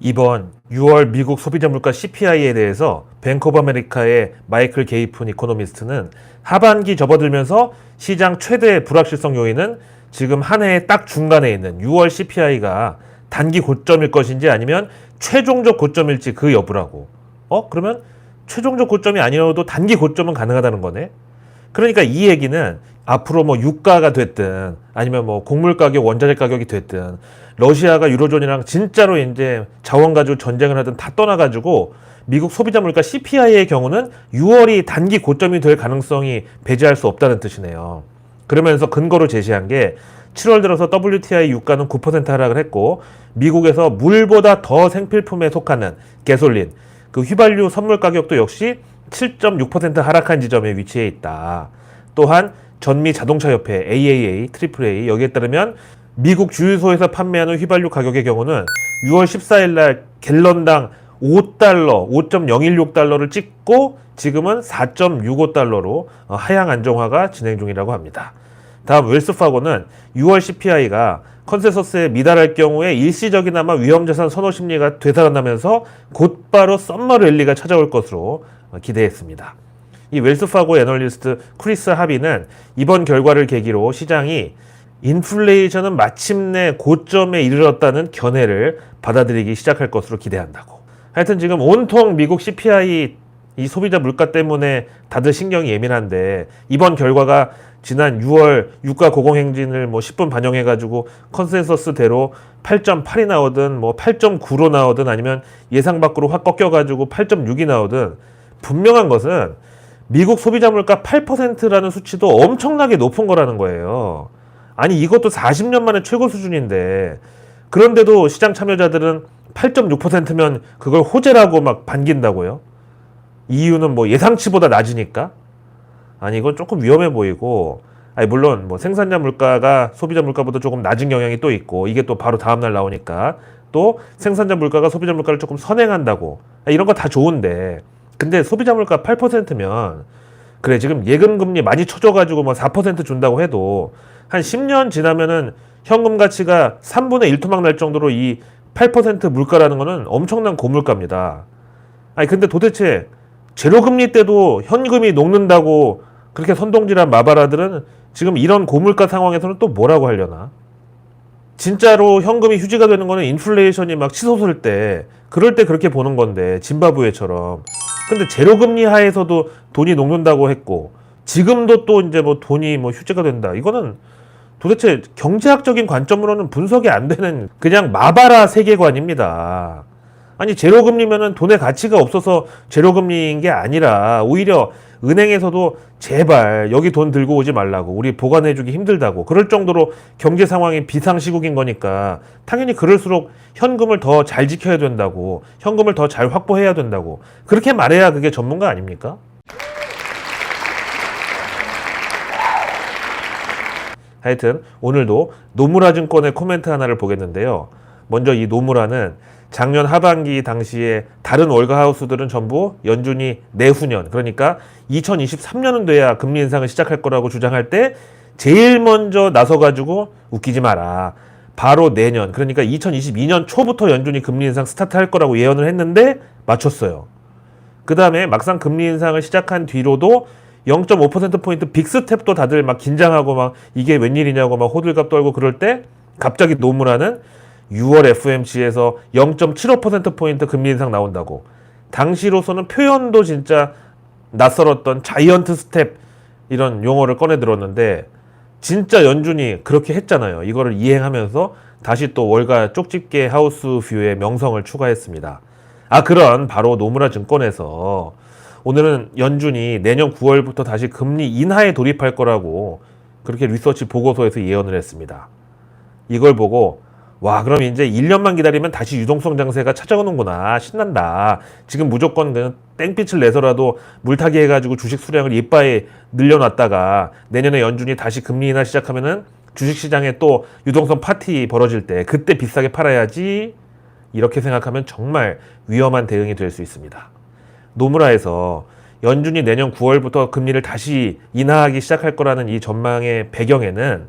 이번 6월 미국 소비자 물가 CPI에 대해서 뱅크 오브 아메리카의 마이클 게이픈 이코노미스트는 하반기 접어들면서 시장 최대 불확실성 요인은 지금 한 해의 딱 중간에 있는 6월 CPI가 단기 고점일 것인지 아니면 최종적 고점일지 그 여부라고. 그러면 최종적 고점이 아니어도 단기 고점은 가능하다는 거네. 그러니까 이 얘기는 앞으로 뭐 유가가 됐든 아니면 뭐 곡물 가격, 원자재 가격이 됐든 러시아가 유로존이랑 진짜로 이제 자원 가지고 전쟁을 하든 다 떠나가지고 미국 소비자 물가 CPI의 경우는 6월이 단기 고점이 될 가능성이 배제할 수 없다는 뜻이네요. 그러면서 근거로 제시한 게 7월 들어서 WTI 유가는 9% 하락을 했고 미국에서 물보다 더 생필품에 속하는 가솔린, 그 휘발유 선물 가격도 역시 7.6% 하락한 지점에 위치해 있다. 또한 전미 자동차협회 AAA, AAA 여기에 따르면 미국 주유소에서 판매하는 휘발유 가격의 경우는 6월 14일 날 갤런당 5달러, 5.016달러를 찍고 지금은 4.65달러로 하향 안정화가 진행 중이라고 합니다. 다음 웰스파고는 6월 CPI가 컨센서스에 미달할 경우에 일시적이나마 위험자산 선호 심리가 되살아나면서 곧바로 썸머 랠리가 찾아올 것으로 기대했습니다. 이 웰스파고 애널리스트 크리스 하비는 이번 결과를 계기로 시장이 인플레이션은 마침내 고점에 이르렀다는 견해를 받아들이기 시작할 것으로 기대한다고. 하여튼 지금 온통 미국 CPI 이 소비자 물가 때문에 다들 신경이 예민한데 이번 결과가 지난 6월 유가 고공행진을 뭐 10분 반영해가지고 컨센서스대로 8.8이 나오든 뭐 8.9로 나오든 아니면 예상 밖으로 확 꺾여가지고 8.6이 나오든 분명한 것은 미국 소비자 물가 8%라는 수치도 엄청나게 높은 거라는 거예요. 아니 이것도 40년 만에 최고 수준인데 그런데도 시장 참여자들은 8.6%면 그걸 호재라고 막 반긴다고요? 이유는 뭐 예상치보다 낮으니까? 아니 이건 조금 위험해 보이고, 아니 물론 뭐 생산자 물가가 소비자 물가보다 조금 낮은 경향이 또 있고 이게 또 바로 다음날 나오니까 또 생산자 물가가 소비자 물가를 조금 선행한다고, 이런 거 다 좋은데 근데 소비자 물가 8%면 그래 지금 예금금리 많이 쳐줘가지고 뭐 4% 준다고 해도 한 10년 지나면은 현금 가치가 3분의 1 토막 날 정도로 이 8% 물가라는 거는 엄청난 고물가입니다. 아니 근데 도대체 제로금리 때도 현금이 녹는다고 그렇게 선동질한 마바라들은 지금 이런 고물가 상황에서는 또 뭐라고 하려나? 진짜로 현금이 휴지가 되는 거는 인플레이션이 막 치솟을 때, 그럴 때 그렇게 보는 건데 짐바브웨처럼. 근데 제로금리 하에서도 돈이 녹는다고 했고 지금도 또 이제 뭐 돈이 뭐 휴지가 된다. 이거는 도대체 경제학적인 관점으로는 분석이 안 되는 그냥 마바라 세계관입니다. 아니 제로금리면은 돈의 가치가 없어서 제로금리인 게 아니라 오히려 은행에서도 제발 여기 돈 들고 오지 말라고, 우리 보관해주기 힘들다고 그럴 정도로 경제 상황이 비상시국인 거니까 당연히 그럴수록 현금을 더 잘 지켜야 된다고, 현금을 더 잘 확보해야 된다고 그렇게 말해야 그게 전문가 아닙니까? 하여튼 오늘도 노무라 증권의 코멘트 하나를 보겠는데요. 먼저 이 노무라는 작년 하반기 당시에 다른 월가 하우스들은 전부 연준이 내후년, 그러니까 2023년은 돼야 금리 인상을 시작할 거라고 주장할 때 제일 먼저 나서가지고 웃기지 마라, 바로 내년, 그러니까 2022년 초부터 연준이 금리 인상 스타트할 거라고 예언을 했는데 맞췄어요. 그 다음에 막상 금리 인상을 시작한 뒤로도 0.5%포인트 빅스텝도 다들 막 긴장하고 막 이게 웬일이냐고 막 호들갑 떨고 그럴 때 갑자기 노무라는 6월 FOMC에서 0.75%포인트 금리 인상 나온다고, 당시로서는 표현도 진짜 낯설었던 자이언트 스텝 이런 용어를 꺼내 들었는데 진짜 연준이 그렇게 했잖아요. 이거를 이행하면서 다시 또 월가 쪽집게 하우스 뷰의 명성을 추가했습니다. 그런 바로 노무라 증권에서 오늘은 연준이 내년 9월부터 다시 금리 인하에 돌입할 거라고 그렇게 리서치 보고서에서 예언을 했습니다. 이걸 보고 와, 그럼 이제 1년만 기다리면 다시 유동성 장세가 찾아오는구나, 신난다, 지금 무조건 그냥 땡빛을 내서라도 물타기 해가지고 주식 수량을 이빠이 늘려놨다가 내년에 연준이 다시 금리 인하 시작하면은 주식시장에 또 유동성 파티 벌어질 때 그때 비싸게 팔아야지, 이렇게 생각하면 정말 위험한 대응이 될 수 있습니다. 노무라에서 연준이 내년 9월부터 금리를 다시 인하하기 시작할 거라는 이 전망의 배경에는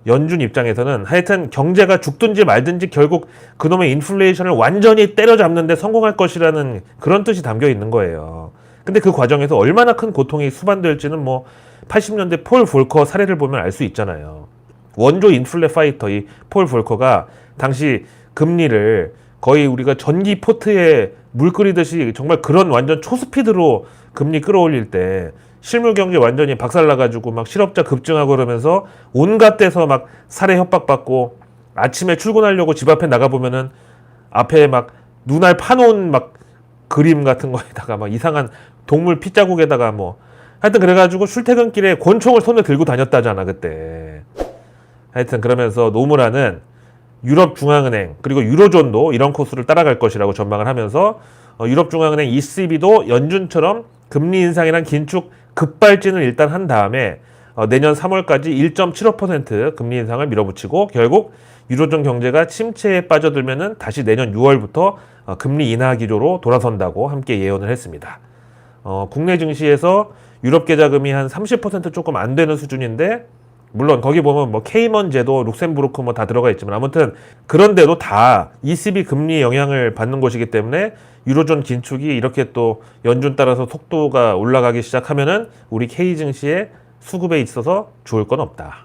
연준 입장에서는 하여튼 경제가 죽든지 말든지 결국 그놈의 인플레이션을 완전히 때려잡는데 성공할 것이라는 그런 뜻이 담겨 있는 거예요. 근데 그 과정에서 얼마나 큰 고통이 수반될지는 뭐 80년대 폴 볼커 사례를 보면 알 수 있잖아요. 원조 인플레 파이터 이 폴 볼커가 당시 금리를 거의 우리가 전기 포트에 물 끓이듯이 정말 그런 완전 초스피드로 금리 끌어올릴 때 실물 경제 완전히 박살나가지고 막 실업자 급증하고 그러면서 온갖 데서 막 살해 협박받고 아침에 출근하려고 집 앞에 나가보면은 앞에 막 눈알 파놓은 막 그림 같은 거에다가 막 이상한 동물 핏자국에다가 뭐 하여튼 그래가지고 출퇴근길에 권총을 손에 들고 다녔다잖아 그때. 하여튼 그러면서 노무라는 유럽중앙은행 그리고 유로존도 이런 코스를 따라갈 것이라고 전망을 하면서 유럽중앙은행 ECB도 연준처럼 금리 인상이란 긴축 급발진을 일단 한 다음에 내년 3월까지 1.75% 금리 인상을 밀어붙이고 결국 유로존 경제가 침체에 빠져들면은 다시 내년 6월부터 금리 인하 기조로 돌아선다고 함께 예언을 했습니다. 국내 증시에서 유럽 계좌금이 한 30% 조금 안 되는 수준인데 물론 거기 보면 뭐 케이먼 제도, 룩셈부르크 뭐 다 들어가 있지만 아무튼 그런데도 다 ECB 금리 영향을 받는 곳이기 때문에 유로존 긴축이 이렇게 또 연준 따라서 속도가 올라가기 시작하면은 우리 K 증시의 수급에 있어서 좋을 건 없다.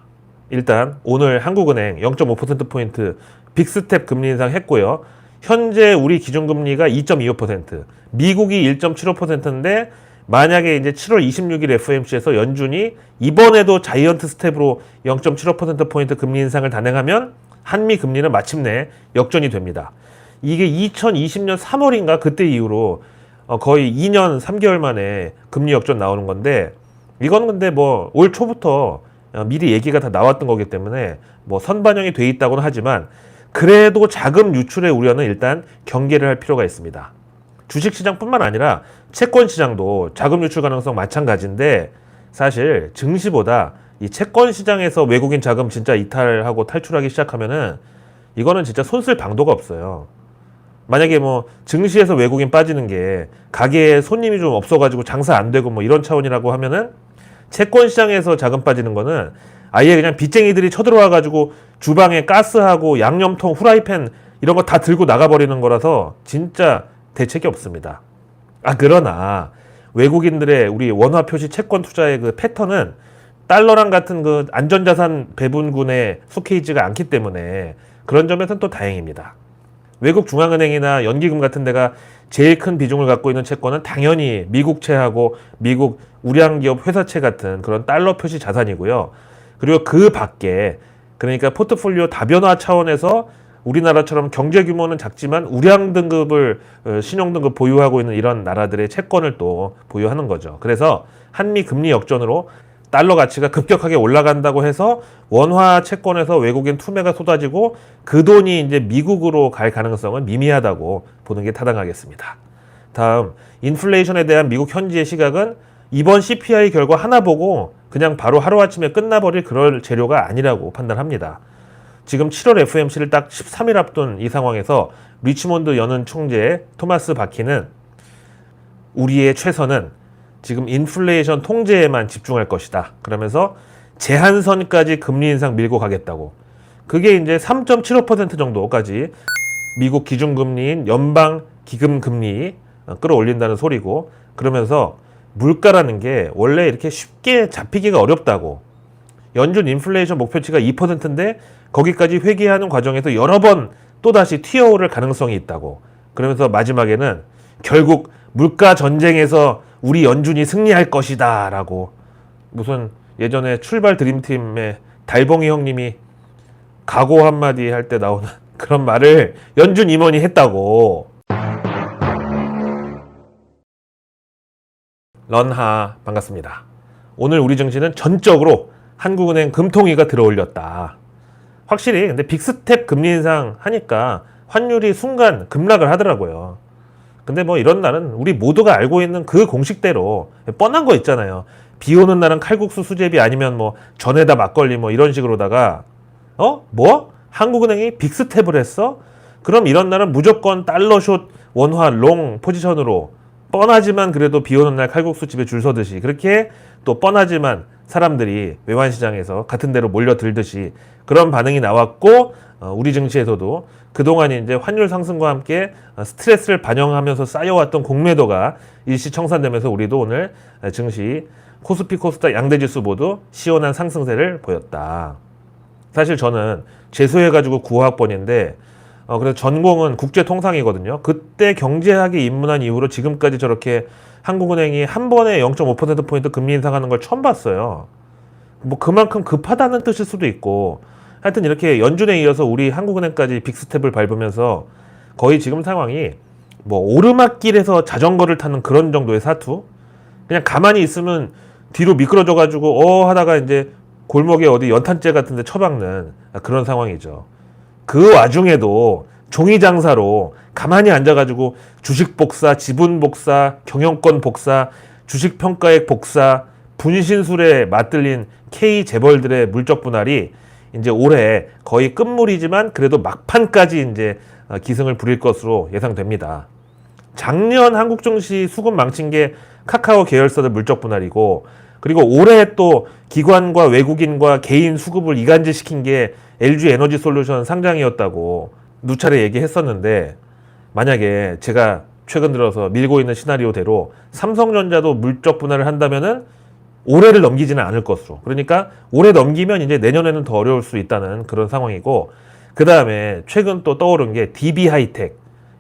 일단 오늘 한국은행 0.5%포인트 빅스텝 금리 인상 했고요. 현재 우리 기준금리가 2.25%, 미국이 1.75%인데 만약에 이제 7월 26일 FOMC에서 연준이 이번에도 자이언트 스텝으로 0.75%포인트 금리 인상을 단행하면 한미 금리는 마침내 역전이 됩니다. 이게 2020년 3월인가 그때 이후로 거의 2년 3개월 만에 금리 역전 나오는 건데 이건 근데 뭐 올 초부터 미리 얘기가 다 나왔던 거기 때문에 뭐 선반영이 돼 있다고는 하지만 그래도 자금 유출의 우려는 일단 경계를 할 필요가 있습니다. 주식시장뿐만 아니라 채권시장도 자금 유출 가능성 마찬가지인데 사실 증시보다 이 채권시장에서 외국인 자금 진짜 이탈하고 탈출하기 시작하면은 이거는 진짜 손쓸 방도가 없어요. 만약에 뭐 증시에서 외국인 빠지는 게 가게에 손님이 좀 없어가지고 장사 안 되고 뭐 이런 차원이라고 하면은 채권시장에서 자금 빠지는 거는 아예 그냥 빚쟁이들이 쳐들어와가지고 주방에 가스하고 양념통, 후라이팬 이런 거 다 들고 나가버리는 거라서 진짜 대책이 없습니다. 그러나 외국인들의 우리 원화 표시 채권 투자의 그 패턴은 달러랑 같은 그 안전자산 배분군에 속해 있지가 않기 때문에 그런 점에서는 또 다행입니다. 외국 중앙은행이나 연기금 같은 데가 제일 큰 비중을 갖고 있는 채권은 당연히 미국채하고 미국 우량기업 회사채 같은 그런 달러 표시 자산이고요. 그리고 그 밖에 그러니까 포트폴리오 다변화 차원에서 우리나라처럼 경제 규모는 작지만 우량 등급을 신용 등급 보유하고 있는 이런 나라들의 채권을 또 보유하는 거죠. 그래서 한미 금리 역전으로 달러 가치가 급격하게 올라간다고 해서 원화 채권에서 외국인 투매가 쏟아지고 그 돈이 이제 미국으로 갈 가능성은 미미하다고 보는 게 타당하겠습니다. 다음, 인플레이션에 대한 미국 현지의 시각은 이번 CPI 결과 하나 보고 그냥 바로 하루아침에 끝나버릴 그럴 재료가 아니라고 판단합니다. 지금 7월 FOMC를 딱 13일 앞둔 이 상황에서 리치몬드 연은 총재 토마스 바키는 우리의 최선은 지금 인플레이션 통제에만 집중할 것이다. 그러면서 제한선까지 금리 인상 밀고 가겠다고. 그게 이제 3.75% 정도까지 미국 기준금리인 연방 기금금리 끌어올린다는 소리고 그러면서 물가라는 게 원래 이렇게 쉽게 잡히기가 어렵다고. 연준 인플레이션 목표치가 2%인데 거기까지 회귀하는 과정에서 여러 번 또다시 튀어오를 가능성이 있다고. 그러면서 마지막에는 결국 물가 전쟁에서 우리 연준이 승리할 것이다 라고 무슨 예전에 출발 드림팀의 달봉이 형님이 각오 한마디 할 때 나오는 그런 말을 연준 임원이 했다고. 런하 반갑습니다. 오늘 우리 증시는 전적으로 한국은행 금통위가 들어올렸다. 확실히 근데 빅스텝 금리 인상 하니까 환율이 순간 급락을 하더라고요. 근데 뭐 이런 날은 우리 모두가 알고 있는 그 공식대로 뻔한 거 있잖아요. 비 오는 날은 칼국수 수제비 아니면 뭐 전에다 막걸리 뭐 이런 식으로다가 뭐? 한국은행이 빅스텝을 했어? 그럼 이런 날은 무조건 달러숏 원화 롱 포지션으로 뻔하지만 그래도 비 오는 날 칼국수 집에 줄 서듯이 그렇게 또 뻔하지만 사람들이 외환시장에서 같은 데로 몰려들듯이 그런 반응이 나왔고 우리 증시에서도 그동안 이제 환율 상승과 함께 스트레스를 반영하면서 쌓여왔던 공매도가 일시 청산되면서 우리도 오늘 증시 코스피 코스닥 양대지수 모두 시원한 상승세를 보였다. 사실 저는 재수해가지고 9학번인데 그래서 전공은 국제통상이거든요. 그때 경제학에 입문한 이후로 지금까지 저렇게 한국은행이 한 번에 0.5%포인트 금리 인상하는 걸 처음 봤어요. 뭐 그만큼 급하다는 뜻일 수도 있고 하여튼 이렇게 연준에 이어서 우리 한국은행까지 빅스텝을 밟으면서 거의 지금 상황이 뭐 오르막길에서 자전거를 타는 그런 정도의 사투? 그냥 가만히 있으면 뒤로 미끄러져가지고 하다가 이제 골목에 어디 연탄재 같은 데 처박는 그런 상황이죠. 그 와중에도 종이 장사로 가만히 앉아가지고 주식 복사, 지분 복사, 경영권 복사, 주식 평가액 복사, 분신술에 맞들린 K 재벌들의 물적 분할이 이제 올해 거의 끝물이지만 그래도 막판까지 이제 기승을 부릴 것으로 예상됩니다. 작년 한국 증시 수급 망친 게 카카오 계열사들 물적 분할이고 그리고 올해 또 기관과 외국인과 개인 수급을 이간질시킨 게 LG 에너지 솔루션 상장이었다고 누차례 얘기했었는데 만약에 제가 최근 들어서 밀고 있는 시나리오대로 삼성전자도 물적 분할을 한다면은 올해를 넘기지는 않을 것으로. 그러니까 올해 넘기면 이제 내년에는 더 어려울 수 있다는 그런 상황이고 그 다음에 최근 또 떠오른 게 DB하이텍.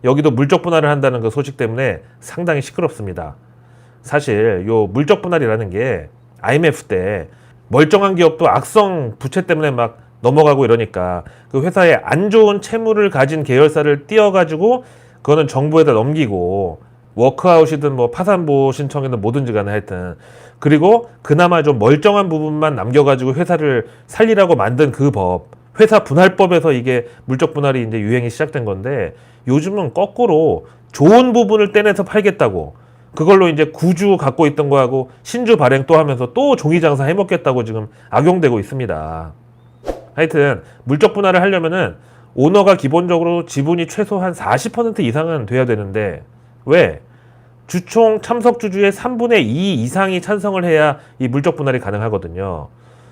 여기도 물적 분할을 한다는 그 소식 때문에 상당히 시끄럽습니다. 사실 요 물적 분할이라는 게 IMF 때 멀쩡한 기업도 악성 부채 때문에 막 넘어가고 이러니까 그 회사에 안 좋은 채무를 가진 계열사를 띄워가지고 그거는 정부에다 넘기고 워크아웃이든 뭐 파산보호 신청이든 뭐든지 간에 하여튼 그리고 그나마 좀 멀쩡한 부분만 남겨가지고 회사를 살리라고 만든 그 법 회사 분할법에서 이게 물적 분할이 이제 유행이 시작된 건데 요즘은 거꾸로 좋은 부분을 떼내서 팔겠다고 그걸로 이제 구주 갖고 있던 거하고 신주 발행 또 하면서 또 종이 장사 해먹겠다고 지금 악용되고 있습니다. 하여튼 물적 분할을 하려면은 오너가 기본적으로 지분이 최소한 40% 이상은 돼야 되는데 왜? 주총 참석 주주의 3분의 2 이상이 찬성을 해야 이 물적 분할이 가능하거든요.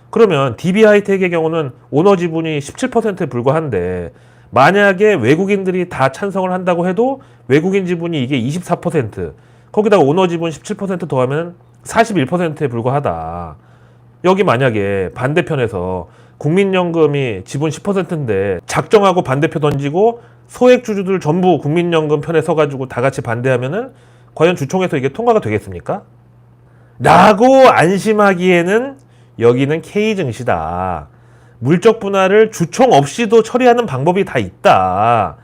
그러면 DB하이텍의 경우는 오너 지분이 17%에 불과한데 만약에 외국인들이 다 찬성을 한다고 해도 외국인 지분이 이게 24% 거기다가 오너 지분 17% 더하면 41%에 불과하다. 여기 만약에 반대편에서 국민연금이 지분 10%인데 작정하고 반대표 던지고 소액 주주들 전부 국민연금 편에 서가지고 다 같이 반대하면은 과연 주총에서 이게 통과가 되겠습니까? 라고 안심하기에는 여기는 K증시다. 물적 분할을 주총 없이도 처리하는 방법이 다 있다.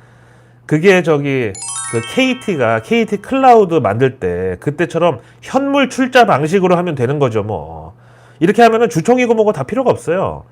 그게 그 KT가 KT 클라우드 만들 때 그때처럼 현물 출자 방식으로 하면 되는 거죠, 뭐. 이렇게 하면은 주총이고 뭐고 다 필요가 없어요.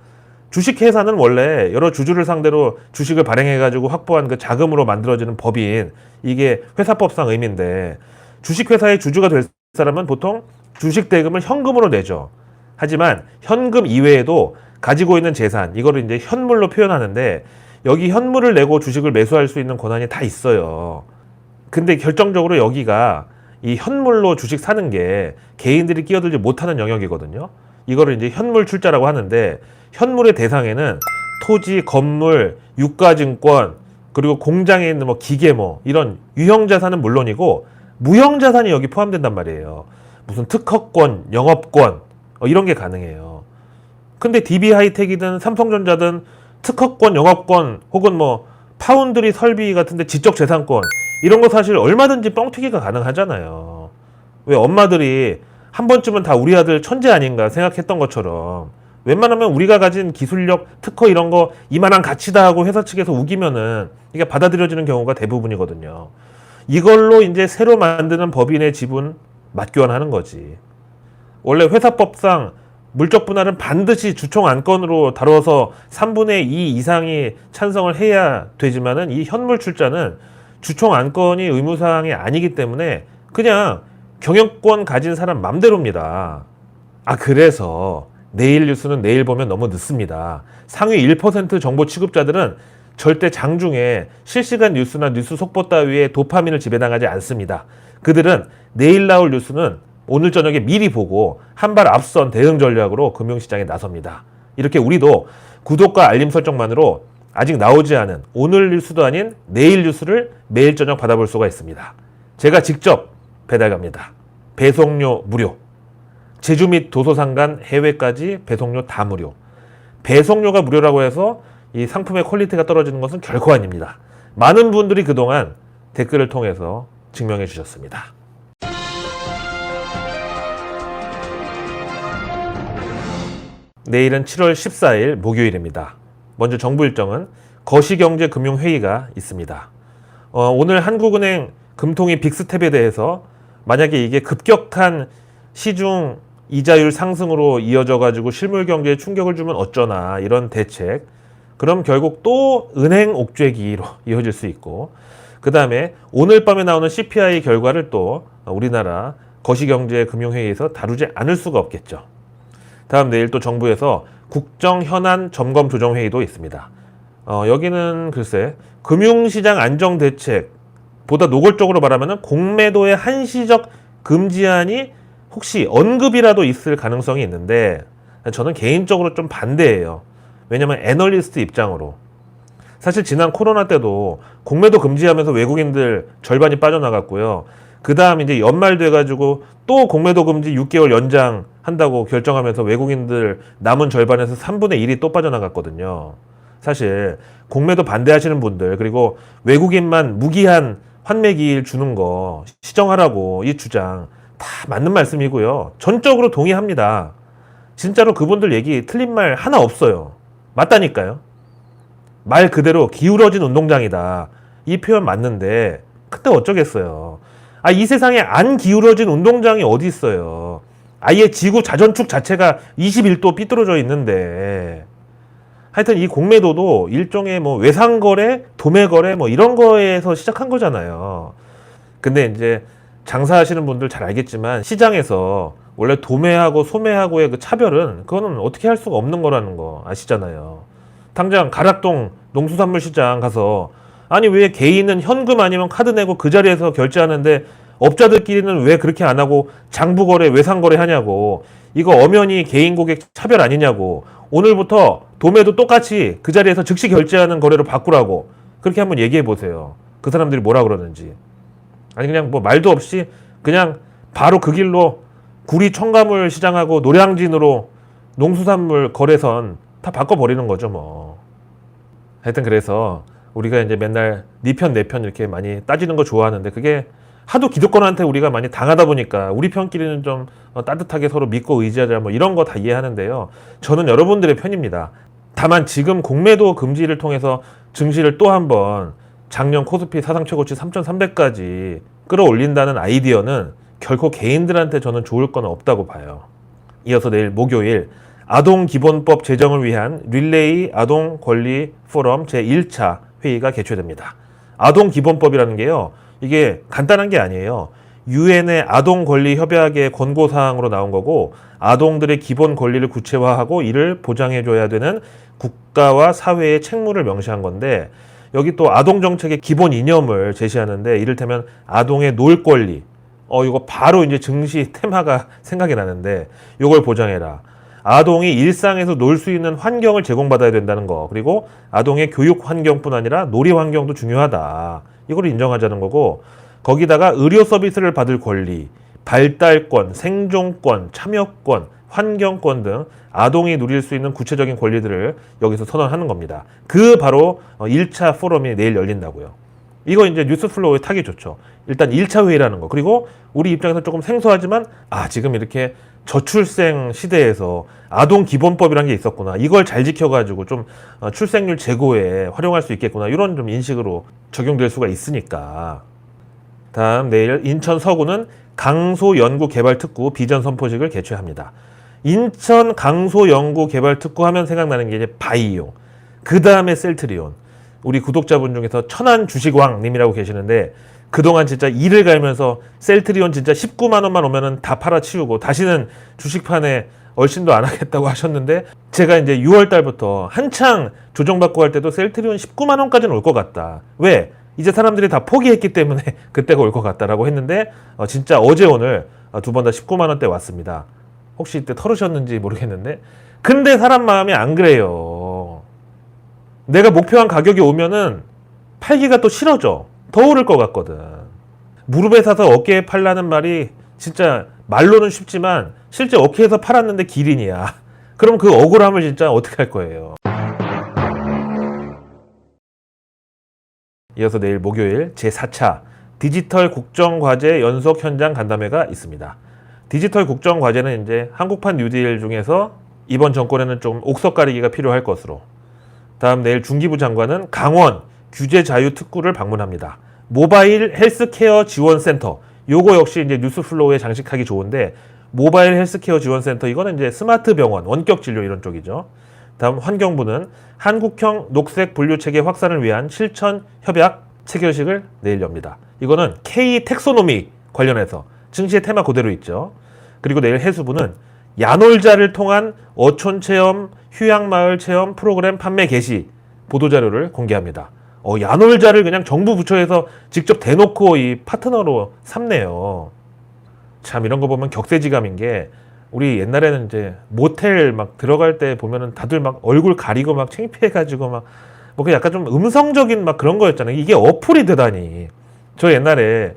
주식회사는 원래 여러 주주를 상대로 주식을 발행해가지고 확보한 그 자금으로 만들어지는 법인 이게 회사법상 의미인데 주식회사의 주주가 될 사람은 보통 주식 대금을 현금으로 내죠. 하지만 현금 이외에도 가지고 있는 재산 이거를 이제 현물로 표현하는데 여기 현물을 내고 주식을 매수할 수 있는 권한이 다 있어요. 근데 결정적으로 여기가 이 현물로 주식 사는 게 개인들이 끼어들지 못하는 영역이거든요. 이거를 이제 현물 출자라고 하는데 현물의 대상에는 토지, 건물, 유가증권, 그리고 공장에 있는 뭐 기계 뭐 이런 유형자산은 물론이고 무형자산이 여기 포함된단 말이에요. 무슨 특허권, 영업권 이런 게 가능해요. 근데 DB하이텍이든 삼성전자든 특허권, 영업권 혹은 뭐 파운드리 설비 같은데 지적재산권 이런 거 사실 얼마든지 뻥튀기가 가능하잖아요. 왜 엄마들이 한 번쯤은 다 우리 아들 천재 아닌가 생각했던 것처럼 웬만하면 우리가 가진 기술력, 특허 이런 거 이만한 가치다 하고 회사 측에서 우기면은 이게 받아들여지는 경우가 대부분이거든요. 이걸로 이제 새로 만드는 법인의 지분 맞교환하는 거지. 원래 회사법상 물적 분할은 반드시 주총 안건으로 다뤄서 3분의 2 이상이 찬성을 해야 되지만은 이 현물 출자는 주총 안건이 의무사항이 아니기 때문에 그냥 경영권 가진 사람 맘대로입니다. 그래서 내일 뉴스는 내일 보면 너무 늦습니다. 상위 1% 정보 취급자들은 절대 장중에 실시간 뉴스나 뉴스 속보 따위에 도파민을 지배당하지 않습니다. 그들은 내일 나올 뉴스는 오늘 저녁에 미리 보고 한 발 앞선 대응 전략으로 금융시장에 나섭니다. 이렇게 우리도 구독과 알림 설정만으로 아직 나오지 않은 오늘 뉴스도 아닌 내일 뉴스를 매일 저녁 받아볼 수가 있습니다. 제가 직접 배달 갑니다. 배송료 무료. 제주 및 도서상 간 해외까지 배송료 다 무료. 배송료가 무료라고 해서 이 상품의 퀄리티가 떨어지는 것은 결코 아닙니다. 많은 분들이 그동안 댓글을 통해서 증명해 주셨습니다. 내일은 7월 14일 목요일입니다. 먼저 정부 일정은 거시경제금융회의가 있습니다. 오늘 한국은행 금통위 빅스텝에 대해서 만약에 이게 급격한 시중 이자율 상승으로 이어져 가지고 실물 경제에 충격을 주면 어쩌나 이런 대책, 그럼 결국 또 은행 옥죄기로 이어질 수 있고, 그 다음에 오늘 밤에 나오는 CPI 결과를 또 우리나라 거시경제금융회의에서 다루지 않을 수가 없겠죠. 다음 내일 또 정부에서 국정현안 점검조정회의도 있습니다. 여기는 글쎄 금융시장 안정대책보다 노골적으로 말하면 공매도의 한시적 금지안이 혹시 언급이라도 있을 가능성이 있는데 저는 개인적으로 좀 반대예요. 왜냐면 애널리스트 입장으로 사실 지난 코로나 때도 공매도 금지하면서 외국인들 절반이 빠져나갔고요. 그 다음 이제 연말 돼가지고 또 공매도 금지 6개월 연장한다고 결정하면서 외국인들 남은 절반에서 3분의 1이 또 빠져나갔거든요. 사실 공매도 반대하시는 분들, 그리고 외국인만 무기한 환매기일 주는 거 시정하라고 이 주장 다 맞는 말씀이고요. 전적으로 동의합니다. 진짜로 그분들 얘기 틀린 말 하나 없어요. 맞다니까요. 말 그대로 기울어진 운동장이다. 이 표현 맞는데 그때 어쩌겠어요. 이 세상에 안 기울어진 운동장이 어디 있어요. 아예 지구 자전축 자체가 21도 삐뚤어져 있는데, 하여튼 이 공매도도 일종의 뭐 외상거래, 도매거래 뭐 이런 거에서 시작한 거잖아요. 근데 이제 장사하시는 분들 잘 알겠지만 시장에서 원래 도매하고 소매하고의 그 차별은 그거는 어떻게 할 수가 없는 거라는 거 아시잖아요. 당장 가락동 농수산물 시장 가서 아니 왜 개인은 현금 아니면 카드 내고 그 자리에서 결제하는데 업자들끼리는 왜 그렇게 안 하고 장부거래, 외상거래 하냐고. 이거 엄연히 개인 고객 차별 아니냐고. 오늘부터 도매도 똑같이 그 자리에서 즉시 결제하는 거래로 바꾸라고. 그렇게 한번 얘기해 보세요. 그 사람들이 뭐라 그러는지. 아니 그냥 뭐 말도 없이 그냥 바로 그 길로 구리 첨가물 시장하고 노량진으로 농수산물 거래선 다 바꿔버리는 거죠 뭐. 하여튼 그래서 우리가 이제 맨날 네 편 내 편 이렇게 많이 따지는 거 좋아하는데 그게 하도 기득권한테 우리가 많이 당하다 보니까 우리 편끼리는 좀 따뜻하게 서로 믿고 의지하자 뭐 이런 거 다 이해하는데요. 저는 여러분들의 편입니다. 다만 지금 공매도 금지를 통해서 증시를 또 한번 작년 코스피 사상 최고치 3,300까지 끌어올린다는 아이디어는 결코 개인들한테 저는 좋을 건 없다고 봐요. 이어서 내일 목요일 아동기본법 제정을 위한 릴레이 아동권리 포럼 제1차 회의가 개최됩니다. 아동기본법이라는 게요. 이게 간단한 게 아니에요. 유엔의 아동권리협약의 권고사항으로 나온 거고 아동들의 기본 권리를 구체화하고 이를 보장해줘야 되는 국가와 사회의 책무를 명시한 건데 여기 또 아동정책의 기본 이념을 제시하는데 이를테면 아동의 놀 권리 이거 바로 이제 증시 테마가 생각이 나는데 이걸 보장해라. 아동이 일상에서 놀 수 있는 환경을 제공받아야 된다는 거. 그리고 아동의 교육 환경뿐 아니라 놀이 환경도 중요하다. 이걸 인정하자는 거고 거기다가 의료 서비스를 받을 권리, 발달권, 생존권, 참여권, 환경권 등 아동이 누릴 수 있는 구체적인 권리들을 여기서 선언하는 겁니다. 그 바로 1차 포럼이 내일 열린다고요. 이거 이제 뉴스 플로우에 타기 좋죠. 일단 1차 회의라는 거. 그리고 우리 입장에서 조금 생소하지만 지금 이렇게 저출생 시대에서 아동기본법이라는 게 있었구나. 이걸 잘 지켜가지고 좀 출생률 제고에 활용할 수 있겠구나. 이런 좀 인식으로 적용될 수가 있으니까. 다음 내일 인천 서구는 강소연구개발특구 비전 선포식을 개최합니다. 인천 강소연구개발특구 하면 생각나는 게 이제 바이오. 그 다음에 셀트리온. 우리 구독자분 중에서 천안 주식왕님이라고 계시는데 그동안 진짜 이를 갈면서 셀트리온 진짜 19만 원만 오면은 다 팔아치우고 다시는 주식판에 얼씬도 안 하겠다고 하셨는데 제가 이제 6월 달부터 한창 조정받고 할 때도 셀트리온 19만 원까지는 올 것 같다. 왜? 이제 사람들이 다 포기했기 때문에 그때가 올 것 같다라고 했는데 진짜 어제 오늘 두 번 다 19만 원대 왔습니다. 혹시 이때 털으셨는지 모르겠는데 근데 사람 마음이 안 그래요. 내가 목표한 가격이 오면은 팔기가 또 싫어져. 더 오를 것 같거든. 무릎에 사서 어깨에 팔라는 말이 진짜 말로는 쉽지만 실제 어깨에서 팔았는데 기린이야. 그럼 그 억울함을 진짜 어떻게 할 거예요. 이어서 내일 목요일 제4차 디지털 국정과제 연속 현장 간담회가 있습니다. 디지털 국정과제는 이제 한국판 뉴딜 중에서 이번 정권에는 좀 옥석 가리기가 필요할 것으로, 다음 내일 중기부 장관은 강원 규제자유특구를 방문합니다. 모바일 헬스케어 지원센터, 요거 역시 이제 뉴스플로우에 장식하기 좋은데, 모바일 헬스케어 지원센터 이거는 이제 스마트 병원, 원격 진료 이런 쪽이죠. 다음 환경부는 한국형 녹색 분류체계 확산을 위한 실천 협약 체결식을 내일 엽니다. 이거는 K 텍소노미 관련해서 증시의 테마 그대로 있죠. 그리고 내일 해수부는 야놀자를 통한 어촌 체험, 휴양마을 체험 프로그램 판매 개시 보도자료를 공개합니다. 야놀자를 그냥 정부 부처에서 직접 대놓고 이 파트너로 삼네요. 참 이런 거 보면 격세지감인 게, 우리 옛날에는 이제 모텔 막 들어갈 때 보면은 다들 막 얼굴 가리고 막 창피해가지고 막 뭐 그 약간 좀 음성적인 막 그런 거였잖아요. 이게 어플이 되다니. 저 옛날에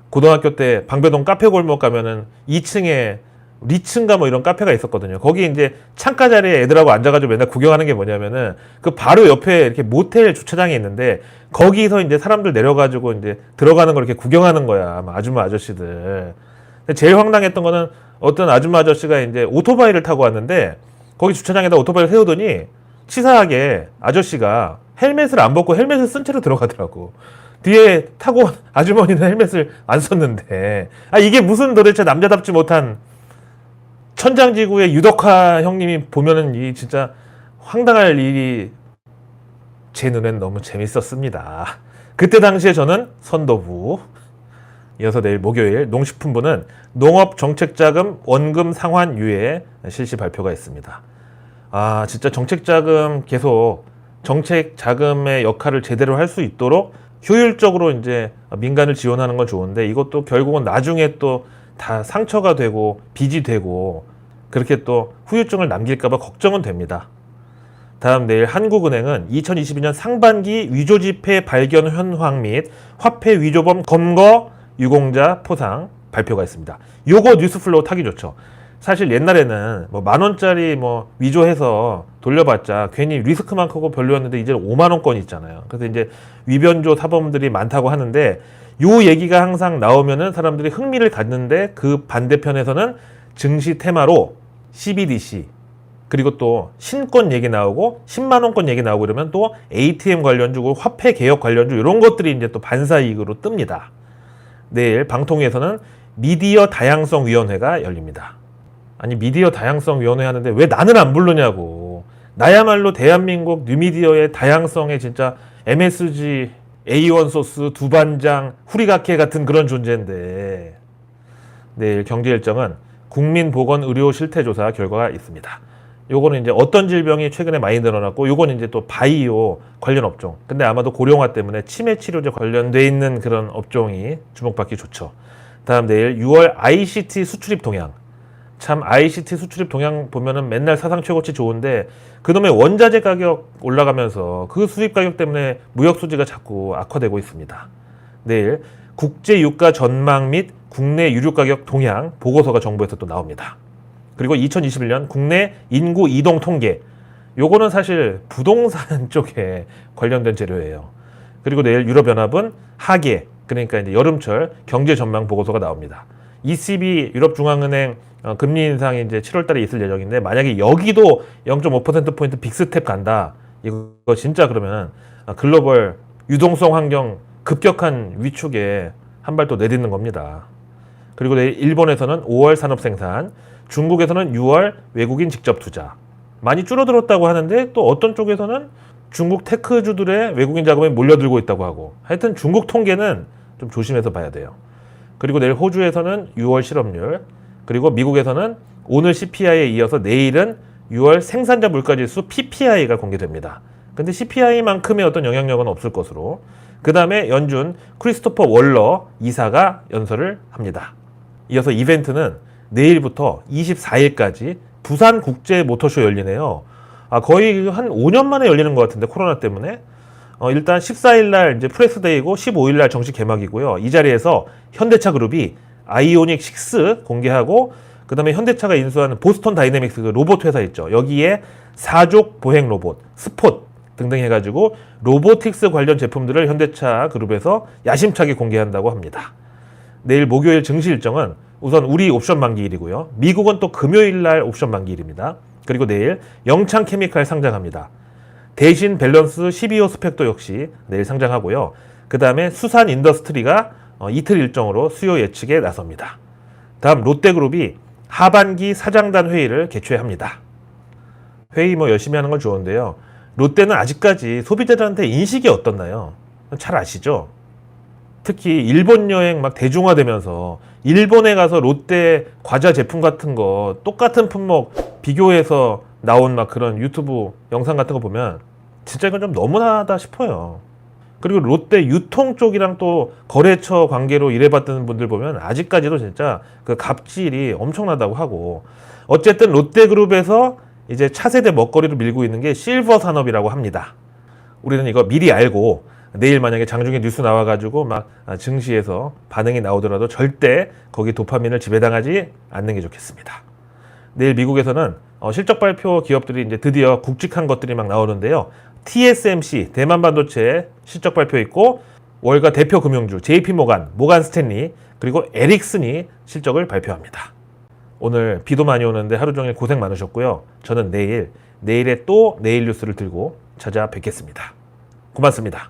고등학교 때 방배동 카페 골목 가면은 2층에 리츠인가 뭐 이런 카페가 있었거든요. 거기 이제 창가 자리에 애들하고 앉아가지고 맨날 구경하는 게 뭐냐면은 그 바로 옆에 이렇게 모텔 주차장이 있는데 거기서 이제 사람들 내려가지고 이제 들어가는 걸 이렇게 구경하는 거야. 아줌마 아저씨들. 근데 제일 황당했던 거는 어떤 아줌마 아저씨가 이제 오토바이를 타고 왔는데 거기 주차장에다 오토바이를 세우더니 치사하게 아저씨가 헬멧을 안 벗고 헬멧을 쓴 채로 들어가더라고. 뒤에 타고 온 아주머니는 헬멧을 안 썼는데, 이게 무슨 도대체 남자답지 못한 천장지구의 유덕화 형님이 보면은 이 진짜 황당할 일이 제 눈엔 너무 재밌었습니다. 그때 당시에 저는 선도부. 이어서 내일 목요일 농식품부는 농업정책자금 원금 상환 유예 실시 발표가 있습니다. 진짜 정책자금 계속 정책자금의 역할을 제대로 할 수 있도록 효율적으로 이제 민간을 지원하는 건 좋은데, 이것도 결국은 나중에 또 다 상처가 되고 빚이 되고 그렇게 또 후유증을 남길까봐 걱정은 됩니다. 다음 내일 한국은행은 2022년 상반기 위조지폐 발견 현황 및 화폐 위조범 검거 유공자 포상 발표가 있습니다. 요거 뉴스플로우 타기 좋죠. 사실 옛날에는 뭐 10,000원짜리 뭐 위조해서 돌려봤자 괜히 리스크만 크고 별로였는데 이제 50,000원권이 있잖아요. 그래서 이제 위변조 사범들이 많다고 하는데, 요 얘기가 항상 나오면은 사람들이 흥미를 갖는데, 그 반대편에서는 증시 테마로 CBDC 그리고 또 신권 얘기 나오고 100,000원권 얘기 나오고 이러면 또 ATM 관련주, 화폐 개혁 관련주 이런 것들이 이제 또 반사이익으로 뜹니다. 내일 방통위에서는 미디어 다양성 위원회가 열립니다. 아니 미디어 다양성 위원회 하는데 왜 나는 안 부르냐고. 나야말로 대한민국 뉴미디어의 다양성에 진짜 MSG, A1 소스, 두반장, 후리가케 같은 그런 존재인데. 내일 경제 일정은 국민보건의료 실태조사 결과가 있습니다. 요거는 이제 어떤 질병이 최근에 많이 늘어났고, 요거는 이제 또 바이오 관련 업종. 근데 아마도 고령화 때문에 치매 치료제 관련돼 있는 그런 업종이 주목받기 좋죠. 다음 내일 6월 ICT 수출입 동향. 참 ICT 수출입 동향 보면은 맨날 사상 최고치 좋은데, 그놈의 원자재 가격 올라가면서 그 수입 가격 때문에 무역 수지가 자꾸 악화되고 있습니다. 내일 국제 유가 전망 및 국내 유류 가격 동향 보고서가 정부에서 또 나옵니다. 그리고 2021년 국내 인구 이동 통계. 요거는 사실 부동산 쪽에 관련된 재료예요. 그리고 내일 유럽연합은 하계, 그러니까 이제 여름철 경제 전망 보고서가 나옵니다. ECB 유럽중앙은행 금리 인상이 이제 7월 달에 있을 예정인데, 만약에 여기도 0.5%포인트 빅스텝 간다. 이거 진짜 그러면 글로벌 유동성 환경 급격한 위축에 한 발 또 내딛는 겁니다. 그리고 내일 일본에서는 5월 산업 생산, 중국에서는 6월 외국인 직접 투자. 많이 줄어들었다고 하는데 또 어떤 쪽에서는 중국 테크주들의 외국인 자금이 몰려들고 있다고 하고, 하여튼 중국 통계는 좀 조심해서 봐야 돼요. 그리고 내일 호주에서는 6월 실업률, 그리고 미국에서는 오늘 CPI에 이어서 내일은 6월 생산자 물가지수 PPI가 공개됩니다. 근데 CPI만큼의 어떤 영향력은 없을 것으로. 그 다음에 연준 크리스토퍼 월러 이사가 연설을 합니다. 이어서 이벤트는 내일부터 24일까지 부산 국제 모터쇼 열리네요. 거의 한 5년 만에 열리는 것 같은데, 코로나 때문에. 일단 14일날 이제 프레스데이고 15일날 정식 개막이고요. 이 자리에서 현대차 그룹이 아이오닉 6 공개하고, 그 다음에 현대차가 인수하는 보스턴 다이내믹스 그 로봇 회사 있죠. 여기에 사족 보행 로봇, 스폿 등등 해가지고 로보틱스 관련 제품들을 현대차 그룹에서 야심차게 공개한다고 합니다. 내일 목요일 증시 일정은 우선 우리 옵션 만기일이고요. 미국은 또 금요일날 옵션 만기일입니다. 그리고 내일 영창 케미칼 상장합니다. 대신 밸런스 12호 스펙도 역시 내일 상장하고요. 그 다음에 수산 인더스트리가 이틀 일정으로 수요 예측에 나섭니다. 다음 롯데그룹이 하반기 사장단 회의를 개최합니다. 회의 열심히 하는 건 좋은데요. 롯데는 아직까지 소비자들한테 인식이 어떻나요? 잘 아시죠? 특히 일본 여행 막 대중화되면서 일본에 가서 롯데 과자 제품 같은 거 똑같은 품목 비교해서 나온 막 그런 유튜브 영상 같은 거 보면 진짜 이건 좀 너무나다 싶어요. 그리고 롯데 유통 쪽이랑 또 거래처 관계로 일해봤던 분들 보면 아직까지도 진짜 그 갑질이 엄청나다고 하고, 어쨌든 롯데그룹에서 이제 차세대 먹거리를 밀고 있는 게 실버 산업이라고 합니다. 우리는 이거 미리 알고 내일 만약에 장중에 뉴스 나와가지고 막 증시에서 반응이 나오더라도 절대 거기 도파민을 지배당하지 않는 게 좋겠습니다. 내일 미국에서는 실적 발표 기업들이 이제 드디어 굵직한 것들이 막 나오는데요. TSMC 대만 반도체 실적 발표 있고, 월가 대표 금융주 JP모간, 모간 스탠리, 그리고 에릭슨이 실적을 발표합니다. 오늘 비도 많이 오는데 하루 종일 고생 많으셨고요. 저는 내일에 또 내일 뉴스를 들고 찾아뵙겠습니다. 고맙습니다.